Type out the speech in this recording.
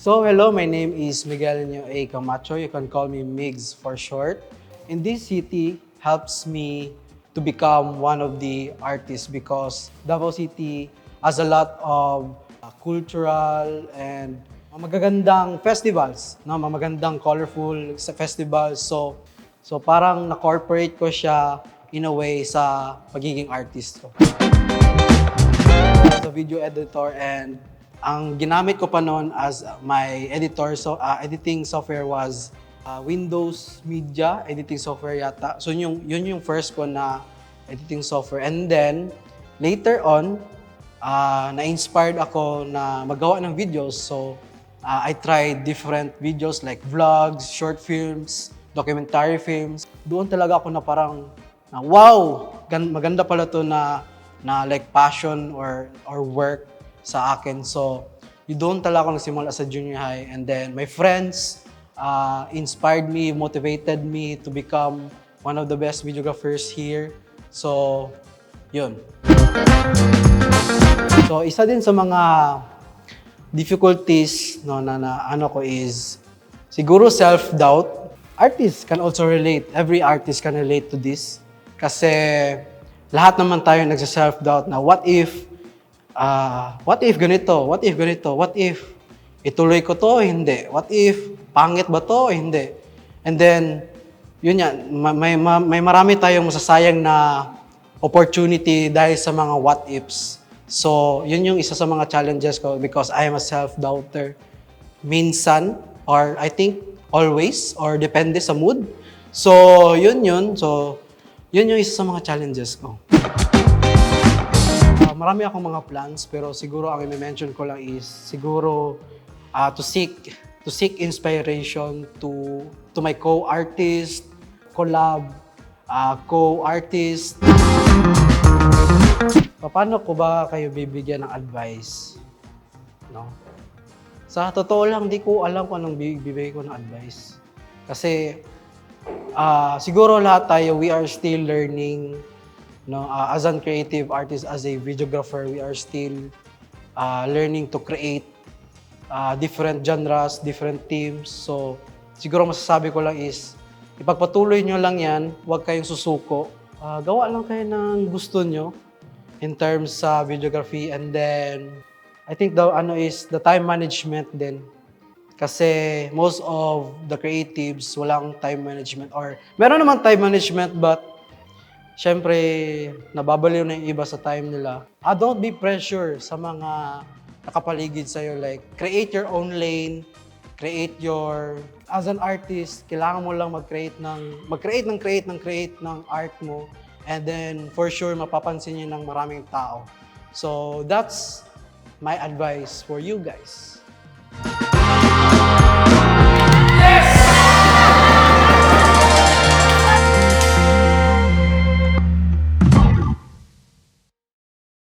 So hello, my name is Miguel A. Camacho. You can call me Migs for short. In this city helps me to become one of the artists because Davao City has a lot of cultural and magagandang festivals, no? Magagandang colorful sa festivals. So parang na-corporate ko siya in a way sa pagiging artist ko. As a video editor, and ang ginamit ko pa noon as my editor, so editing software was Windows Media editing software yata. So yun yung first ko na editing software. And then later on, na-inspired ako na magawa ng videos. So I tried different videos like vlogs, short films, documentary films. Doon talaga ako na parang wow, maganda pala to na like passion or work sa akin. So, doon talaga ako nagsimula sa junior high. And then, my friends inspired me, motivated me to become one of the best videographers here. So, yun. So, isa din sa mga difficulties no, na ano ko is siguro self-doubt. Artists can also relate. Every artist can relate to this. Kasi lahat naman tayo nagsa-self-doubt na what if ganito? What if ganito? What if ituloy ko to? Hindi. What if pangit ba to? Hindi. And then, yun yan, may marami tayong masasayang na opportunity dahil sa mga what ifs. So, yun yung isa sa mga challenges ko because I am a self-doubter. Minsan, or I think always, or depende sa mood. So, yun. So, yun yung isa sa mga challenges ko. Marami akong mga plans, pero siguro ang i-mention ko lang is siguro to seek inspiration to my co-artist, collab, co-artist. Paano ko ba kayo bibigyan ng advice? No? Sa totoo lang, di ko alam kung anong bibigay ko ng advice. Kasi siguro lahat tayo, we are still learning. No, as a creative artist, as a videographer, we are still learning to create different genres, different themes. So, siguro masasabi ko lang is, ipagpatuloy nyo lang yan, huwag kayong susuko. Gawa lang kayo ng gusto nyo in terms sa videography. And then, I think the time management din. Kasi most of the creatives, walang time management. Or meron naman time management, but siyempre, nababaliw na yung iba sa time nila. Don't be pressure sa mga nakapaligid sa'yo. Like, create your own lane, as an artist, kailangan mo lang mag-create ng art mo. And then, for sure, mapapansin niyo ng maraming tao. So, that's my advice for you guys.